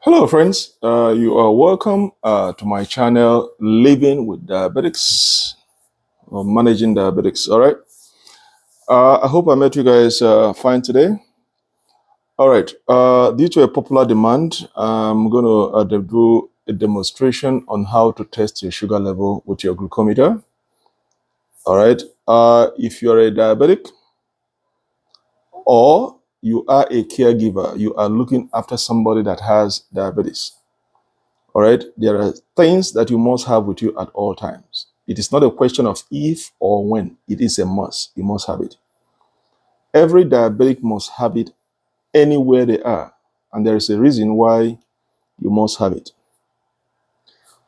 Hello, friends. You are welcome to my channel, Living with Diabetics or Managing Diabetics. All right. I hope I met you guys fine today. All right. Due to a popular demand, I'm going to do a demonstration on how to test your sugar level with your glucometer. All right. If you're a diabetic or you are a caregiver, you are looking after somebody that has diabetes. All right, there are things that you must have with you at all times. It is not a question of if or when. It is a must. You must have it. Every diabetic must have it anywhere they are. And there is a reason why you must have it.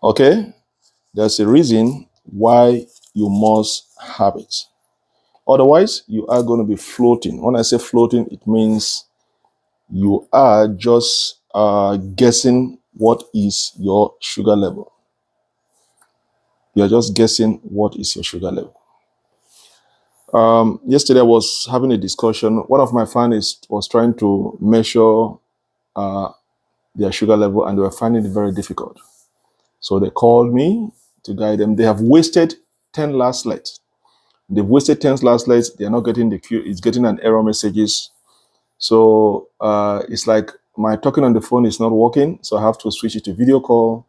Okay? There's a reason why you must have it. Otherwise, you are going to be floating. When I say floating, it means you are just guessing what is your sugar level. You're just guessing what is your sugar level. Yesterday I was having a discussion. One of my fans was trying to measure their sugar level and they were finding it very difficult. So they called me to guide them. They have wasted 10 last lights. They've wasted 10 last lights. They're not getting the queue. It's getting an error messages. So it's like my talking on the phone is not working. So I have to switch it to video call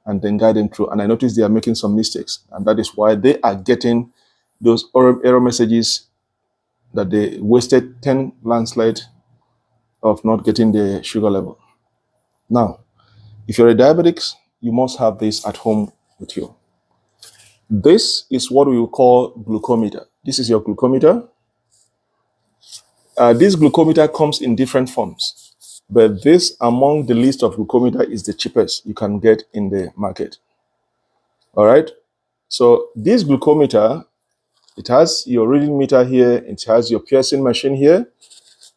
and then guide them through. And I noticed they are making some mistakes. And that is why they are getting those error messages that they wasted 10 landslides of not getting the sugar level. Now, if you're a diabetic, you must have this at home with you. This is what we will call glucometer. This is your glucometer. This glucometer comes in different forms, but this among the list of glucometer is the cheapest you can get in the market. All right. So this glucometer, it has your reading meter here. It has your piercing machine here.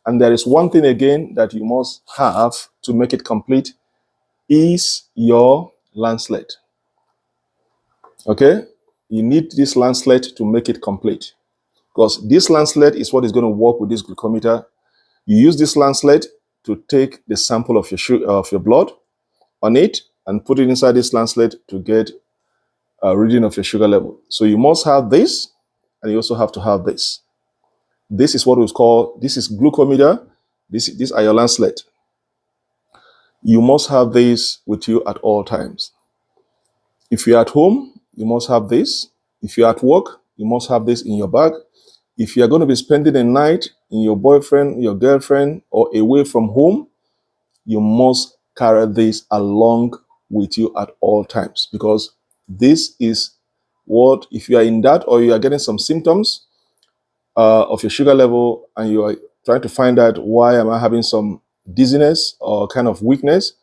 And there is one thing again that you must have to make it complete is your Landslet. Okay? You need this Landslet to make it complete. Because this Landslet is what is going to work with this glucometer. You use this Landslet to take the sample of your blood on it and put it inside this Landslet to get a reading of your sugar level. So you must have this, and you also have to have this. This is what we call, this is glucometer. These are your Landslet. You must have this with you at all times. If you're at home, you must have this. If you're at work, you must have this in your bag. If you're going to be spending a night in your boyfriend, your girlfriend, or away from home, you must carry this along with you at all times, because this is what, if you are in that or you are getting some symptoms of your sugar level and you are trying to find out why am I having some dizziness or kind of weakness,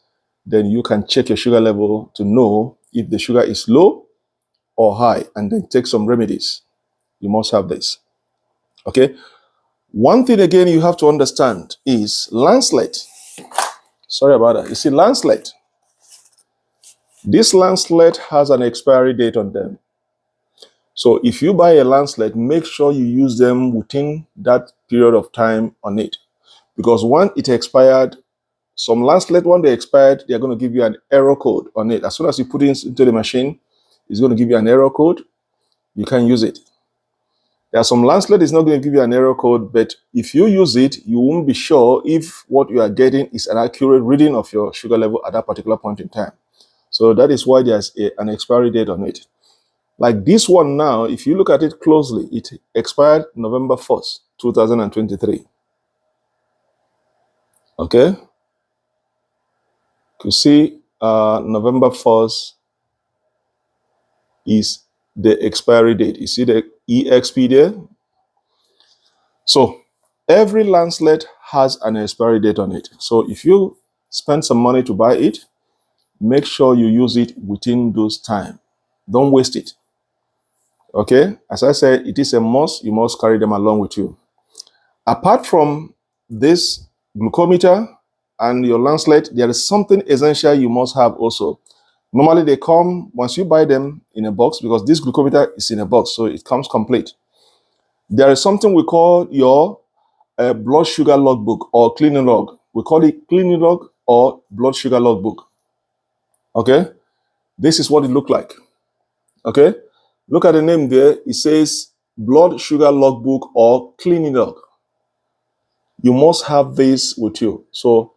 then you can check your sugar level to know if the sugar is low or high and then take some remedies. You must have this. Okay. One thing again you have to understand is Landslet. Sorry about that. You see, Landslet. This Landslet has an expiry date on them. So if you buy a Landslet, make sure you use them within that period of time on it. Because when it expired, some Landslet, when they expired, they're going to give you an error code on it. As soon as you put it into the machine, it's going to give you an error code. You can use it. There are some Landslet is not going to give you an error code, but if you use it, you won't be sure if what you are getting is an accurate reading of your sugar level at that particular point in time. So that is why there's an expiry date on it. Like this one now, if you look at it closely, it expired November 1st, 2023. Okay? You see, November 1st is the expiry date. You see the EXP there? So every Landslet has an expiry date on it. So if you spend some money to buy it, make sure you use it within those time. Don't waste it. Okay? As I said, it is a must. You must carry them along with you. Apart from this glucometer and your Landslet, there is something essential you must have also. Normally they come, once you buy them in a box, because this glucometer is in a box, so it comes complete. There is something we call your blood sugar logbook or cleaning log. We call it cleaning log or blood sugar logbook. Okay, this is what it looked like. Okay, look at the name there. It says blood sugar logbook or cleaning log. You must have this with you. So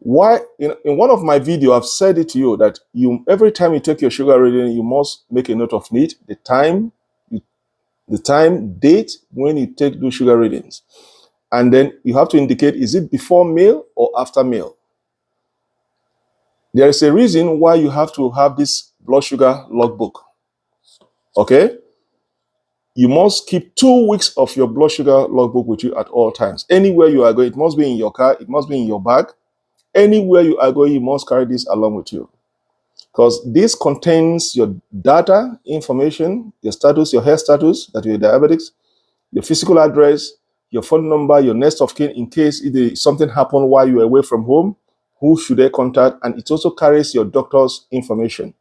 why in one of my videos I've said it to you that you every time you take your sugar reading, you must make a note of it, the time, date when you take those sugar readings. And then you have to indicate, is it before meal or after meal? There is a reason why you have to have this blood sugar logbook. Okay? You must keep 2 weeks of your blood sugar logbook with you at all times. Anywhere you are going, it must be in your car, it must be in your bag. Anywhere you are going, you must carry this along with you. Because this contains your data, information, your status, your health status, that you're diabetics, your physical address, your phone number, your next of kin, in case something happened while you're away from home, who should they contact? And it also carries your doctor's information.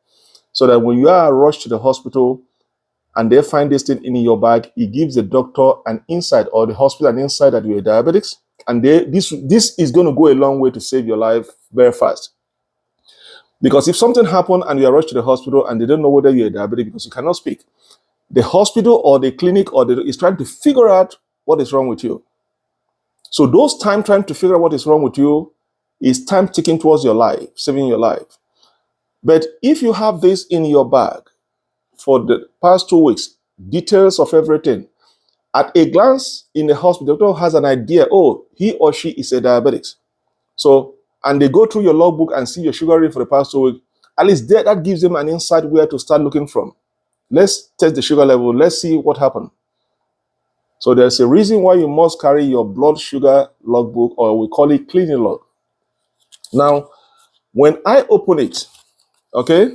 So that when you are rushed to the hospital and they find this thing in your bag, it gives the doctor an insight, or the hospital an insight that you're diabetics. And this is going to go a long way to save your life very fast. Because if something happened and you are rushed to the hospital and they don't know whether you're diabetic because you cannot speak, the hospital or the clinic is trying to figure out what is wrong with you. So those time trying to figure out what is wrong with you is time ticking towards your life, saving your life. But if you have this in your bag for the past 2 weeks, details of everything, at a glance in the hospital, the doctor has an idea, oh, he or she is a diabetic. So, and they go through your logbook and see your sugar reading for the past 2 weeks, at least that gives them an insight where to start looking from. Let's test the sugar level. Let's see what happened. So there's a reason why you must carry your blood sugar logbook, or we call it cleaning log. Now, when I open it, okay,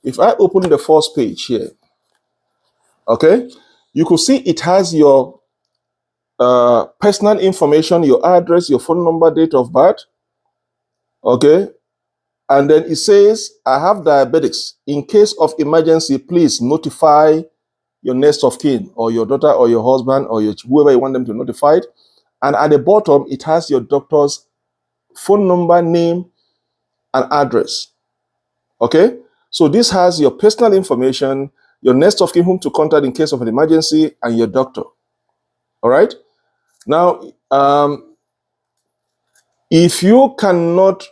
if I open the first page here, okay, you could see it has your personal information, your address, your phone number, date of birth, okay, and then it says, I have diabetics. In case of emergency, please notify your next of kin, or your daughter, or your husband, or whoever you want them to notify it. And at the bottom, it has your doctor's phone number, name, and address. Okay? So this has your personal information, your next of kin whom to contact in case of an emergency, and your doctor. All right? Now, if you cannot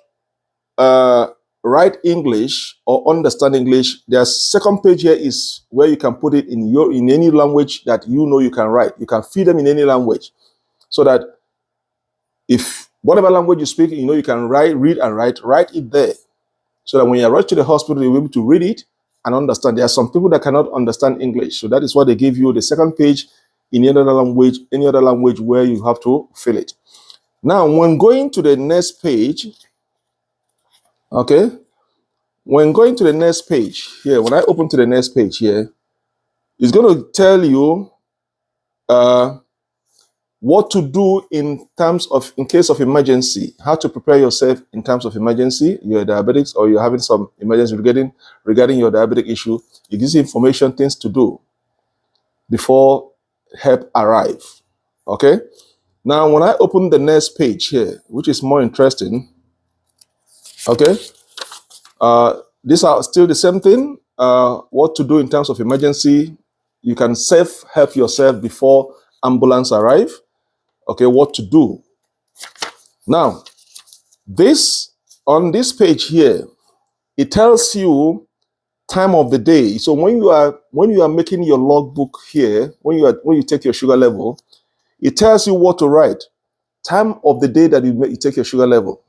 write English or understand English, there's second page here is where you can put it in any language that you know you can write. You can feed them in any language, so that if whatever language you speak, you know you can read and write it there, so that when you're rushed to the hospital, you'll be able to read it and understand. There are some people that cannot understand English, so that is why they give you the second page in any other language where you have to fill it. Now, when going to the next page, okay, when going to the next page here, when I open to the next page here, it's going to tell you what to do in case of emergency, how to prepare yourself in terms of emergency. You're diabetics or you're having some emergency regarding your diabetic issue. It gives you information, things to do before help arrive. Okay. Now, when I open the next page here, which is more interesting, okay, these are still the same thing. What to do in terms of emergency. You can self-help yourself before ambulance arrive. Okay, what to do. Now, on this page here, it tells you time of the day. So when you are making your logbook here, when you take your sugar level, it tells you what to write. Time of the day that you take your sugar level.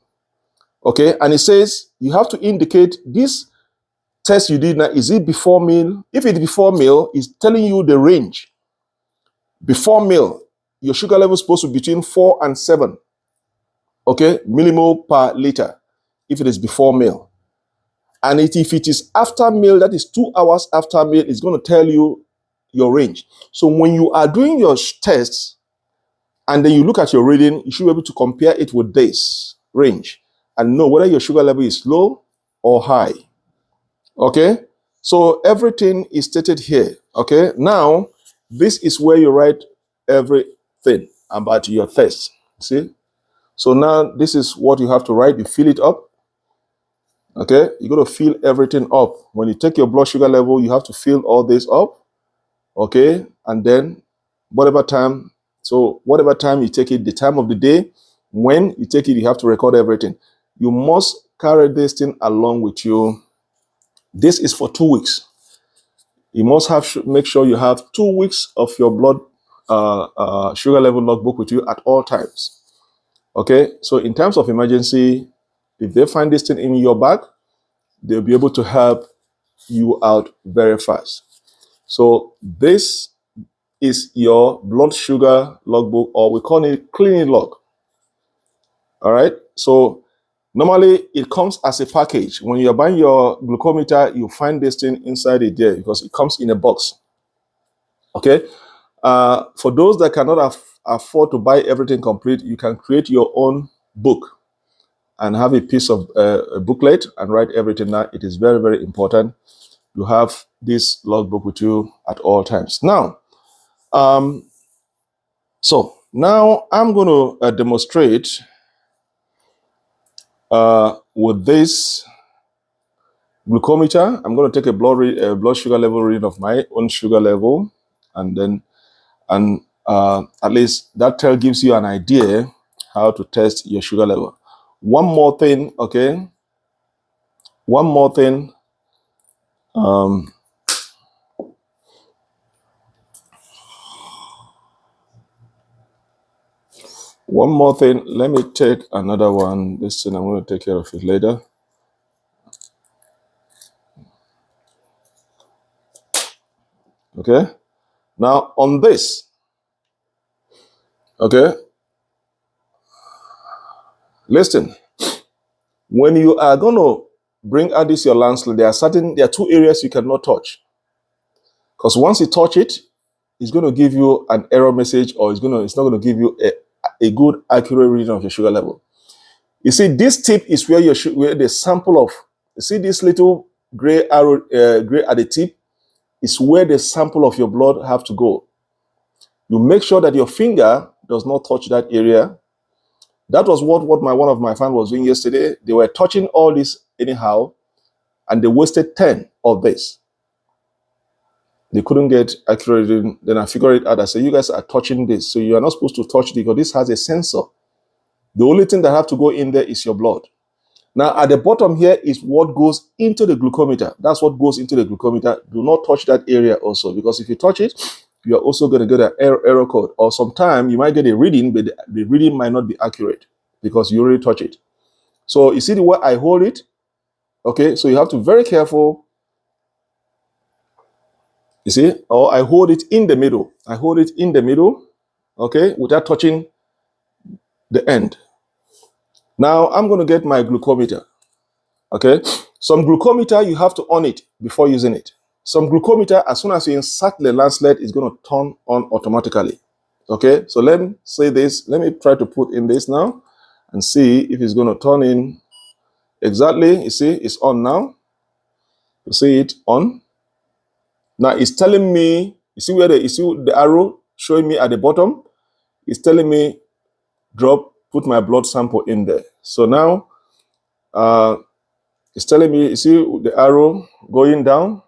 Okay, and it says you have to indicate this test you did now, is it before meal? If it's before meal, it's telling you the range. Before meal, your sugar level is supposed to be between 4 and 7, okay, millimole per liter, if it is before meal. And if it is after meal, that is 2 hours after meal, it's going to tell you your range. So when you are doing your tests, and then you look at your reading, you should be able to compare it with this range and know whether your sugar level is low or high. Okay, so everything is stated here. Okay, now this is where you write everything about your test. See, So now this is what you have to write. You fill it up. Okay, you got to fill everything up. When you take your blood sugar level, you have to fill all this up. Okay, and then whatever time you take it, the time of the day, when you take it, you have to record everything. You must carry this thing along with you. This is for 2 weeks. You must make sure you have 2 weeks of your blood sugar level logbook with you at all times. Okay, so in terms of emergency, if they find this thing in your bag, they'll be able to help you out very fast. So this is your blood sugar logbook, or we call it cleaning log. All right, so normally it comes as a package. When you're buying your glucometer, you find this thing inside it there because it comes in a box. Okay, for those that cannot afford to buy everything complete, you can create your own book and have a piece of a booklet and write everything down. It is very, very important you have this logbook with you at all times. Now, so now I'm going to demonstrate with this glucometer. I'm going to take a blood sugar level reading of my own sugar level, and then at least that gives you an idea how to test your sugar level. One more thing, okay? One more thing. One more thing. Let me take another one. This thing, I'm going to take care of it later. Okay. Now on this, okay, listen. When you are going to bring out this your landslide, there are 2 areas you cannot touch. Because once you touch it, it's going to give you an error message, or it's not going to give you a good, accurate reading of your sugar level. You see, this tip is where where the sample of, you see this little gray arrow, gray at the tip, is where the sample of your blood have to go. You make sure that your finger does not touch that area. That was what one of my fans was doing yesterday. They were touching all this anyhow, and they wasted 10 of this. They couldn't get accurate reading. Then I figured it out. I said, you guys are touching this, so you are not supposed to touch it because this has a sensor. The only thing that have to go in there is your blood. Now, at the bottom here is what goes into the glucometer. That's what goes into the glucometer. Do not touch that area also, because if you touch it, you are also going to get an error code. Or sometime you might get a reading, but the reading might not be accurate because you already touch it. So you see the way I hold it? Okay, so you have to be very careful. You see, or I hold it in the middle. I hold it in the middle, okay, without touching the end. Now I'm going to get my glucometer. Okay, some glucometer you have to on it before using it. Some glucometer, as soon as you insert the landslide, it's going to turn on automatically. Okay, so let me say this. Let me try to put in this now and see if it's going to turn in exactly. You see, it's on now. You see it on. Now it's telling me, you see the arrow showing me at the bottom? It's telling me put my blood sample in there. So now it's telling me, you see the arrow going down?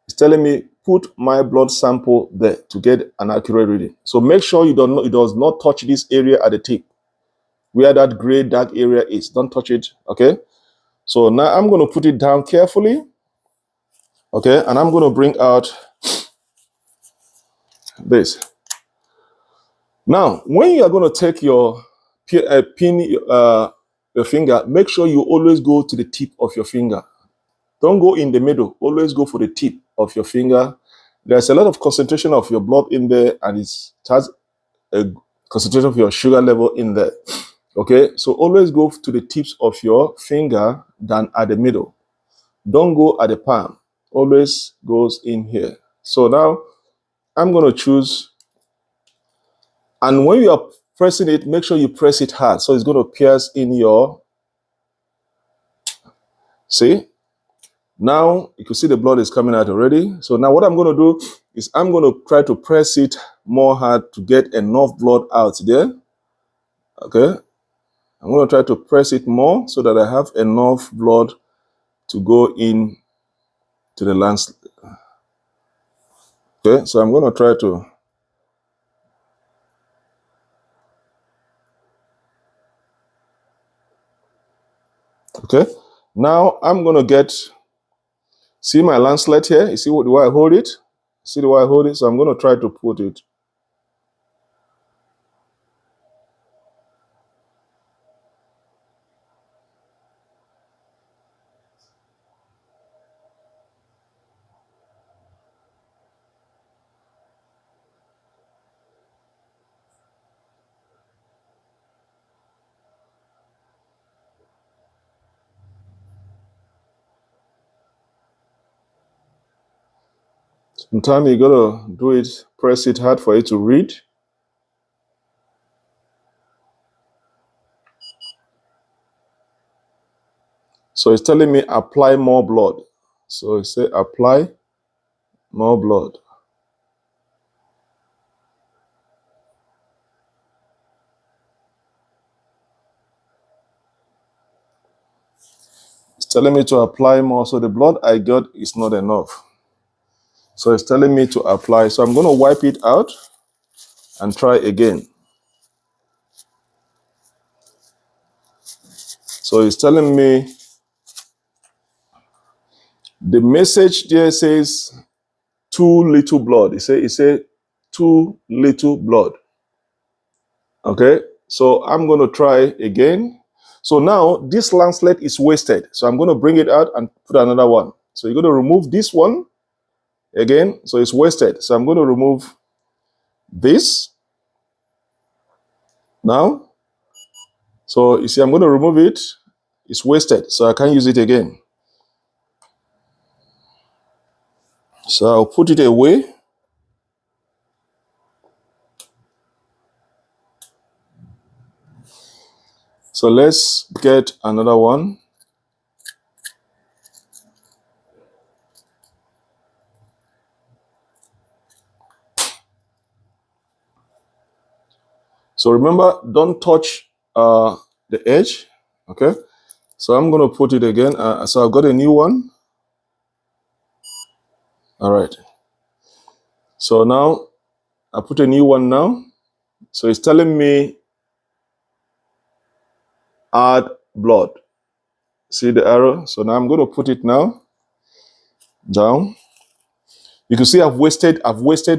It's telling me put my blood sample there to get an accurate reading. So make sure it does not touch this area at the tip, where that gray dark area is. Don't touch it, okay? So now I'm going to put it down carefully, okay? And I'm going to bring out this. Now, when you are going to take your your finger, make sure you always go to the tip of your finger. Don't go in the middle. Always go for the tip of your finger. There's a lot of concentration of your blood in there, and it has a concentration of your sugar level in there. Okay, so always go to the tips of your finger than at the middle. Don't go at the palm. Always goes in here. So now I'm going to choose, and when you are pressing it, make sure you press it hard, so it's going to pierce in your, see? Now you can see the blood is coming out already. So now what I'm going to do is I'm going to try to press it more hard to get enough blood out there. Okay, I'm going to try to press it more so that I have enough blood to go in to the lance. Okay, so I'm going to try to. Okay, now I'm going to get, see my lancelet here? You see the way I hold it? See the way I hold it? So I'm going to try to put it. Sometimes you got to do it, press it hard for it to read. So it's telling me apply more blood. So it say apply more blood. It's telling me to apply more. So the blood I got is not enough. So it's telling me to apply. So I'm going to wipe it out and try again. So it's telling me, the message there says too little blood. It say too little blood. Okay, so I'm going to try again. So now this lancelet is wasted. So I'm going to bring it out and put another one. So you're going to remove this one again. So it's wasted. So I'm going to remove this now. So you see, I'm going to remove it. It's wasted. So I can't use it again. So I'll put it away. So let's get another one. So remember, don't touch the edge. Okay. So I'm going to put it again. So I've got a new one. All right. So now I put a new one now. So it's telling me add blood. See the arrow? So now I'm going to put it now down. You can see I've wasted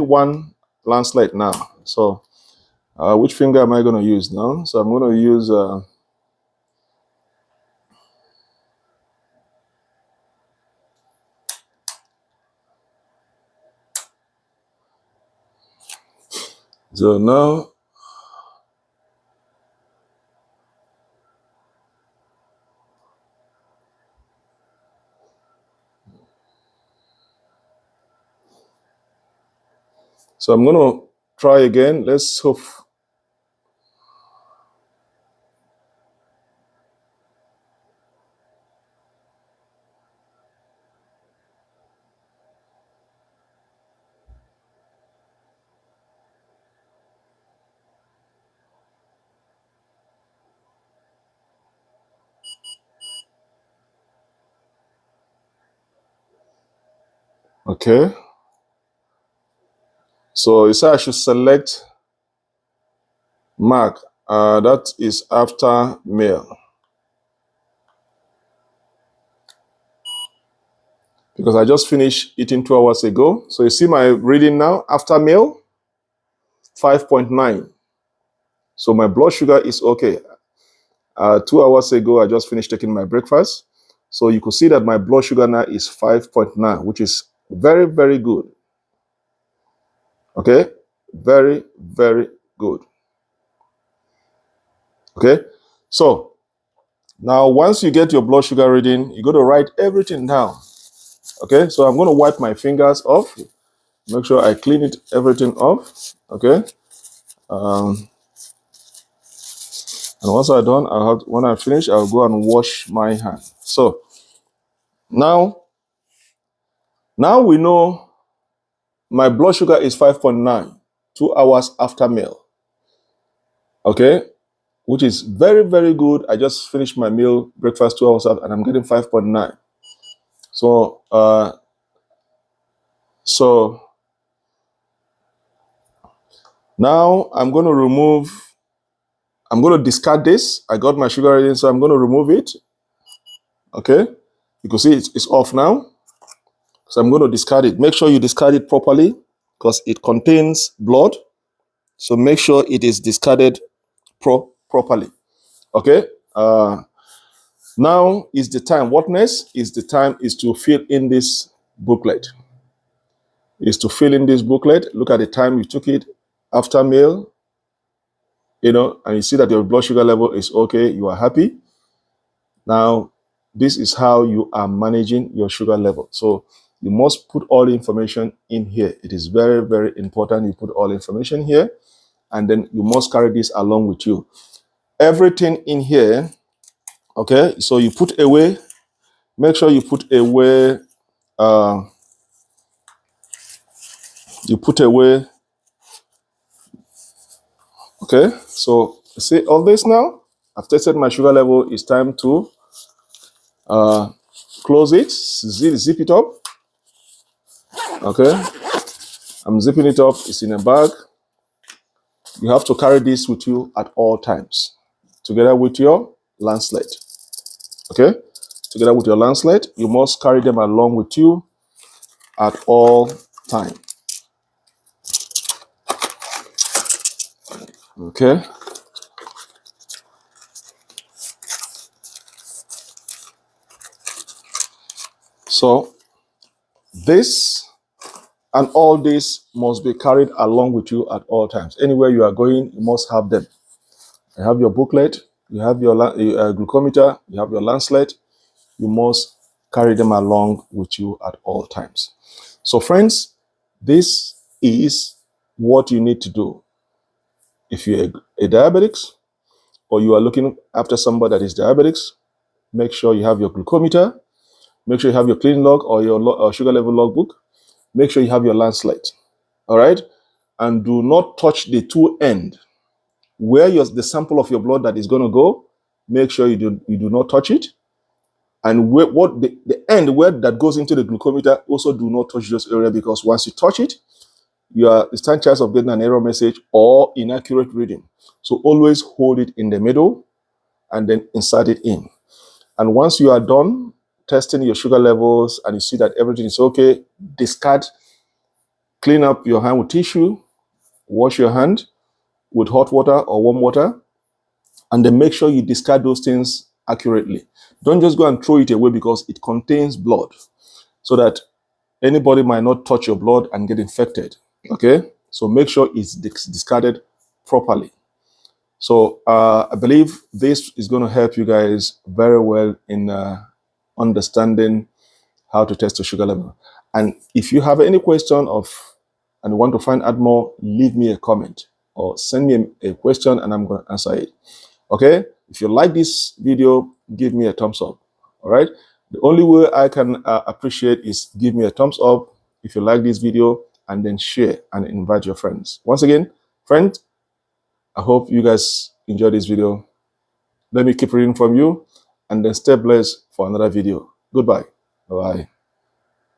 one lancelet now. So which finger am I going to use now? So I'm going to use so now so I'm going to try again. Let's hope. Okay. So you say I should select mark. That is after meal. Because I just finished eating 2 hours ago. So you see my reading now, after meal, 5.9. So my blood sugar is okay. 2 hours ago, I just finished taking my breakfast. So you could see that my blood sugar now is 5.9, which is very, very good. Okay? Very, very good. Okay? So now once you get your blood sugar reading, you got to write everything down. Okay? So I'm going to wipe my fingers off. Make sure I clean it, everything off. Okay? And once I'm done, when I finish, I'll go and wash my hands. So now we know my blood sugar is 5.9, 2 hours after meal. Okay. which is very, very good. I just finished my meal, breakfast 2 hours out, and I'm getting 5.9. So, now I'm going to discard this. I got my sugar ready, so I'm going to remove it. Okay. You can see it's off now. So I'm going to discard it. Make sure you discard it properly because it contains blood. So make sure it is discarded properly. Okay. Now is the time. What next is the time is to fill in this booklet. Look at the time you took it after meal, and you see that your blood sugar level is okay. You are happy. Now, this is how you are managing your sugar level. So you must put all the information in here. It is very, very important you put all the information here, and then you must carry this along with you. Everything in here, okay? So you put away, make sure you put away, okay? So see all this now? I've tested my sugar level. It's time to close it, zip it up. Okay, I'm zipping it up. It's in a bag. You have to carry this with you at all times, together with your Lancelet. Okay, together with your Lancelet, you must carry them along with you at all time. Okay. So this and all this must be carried along with you at all times. Anywhere you are going, you must have them. You have your booklet, you have your glucometer, you have your Lancelet. You must carry them along with you at all times. So friends, this is what you need to do. If you're a diabetic or you are looking after somebody that is diabetic, make sure you have your glucometer, make sure you have your clean log or your sugar level logbook, make sure you have your Lancelet, all right? And do not touch the two end. Where the sample of your blood that is going to go, make sure you do not touch it. And the end where that goes into the glucometer, also do not touch those areas, because once you touch it, you stand chance of getting an error message or inaccurate reading. So always hold it in the middle and then insert it in. And once you are done testing your sugar levels and you see that everything is okay, discard, clean up your hand with tissue, wash your hand with hot water or warm water, and then make sure you discard those things accurately. Don't just go and throw it away because it contains blood, so that anybody might not touch your blood and get infected. Okay, so make sure it's discarded properly. So I believe this is going to help you guys very well in understanding how to test your sugar level. And if you have any question and want to find out more, leave me a comment or send me a question and I'm going to answer it. Okay, if you like this video, give me a thumbs up. All right, the only way I can appreciate is give me a thumbs up if you like this video, and then share and invite your friends. Once again, friends, I hope you guys enjoy this video. Let me keep reading from you, and then stay blessed for another video. Goodbye. Bye-bye.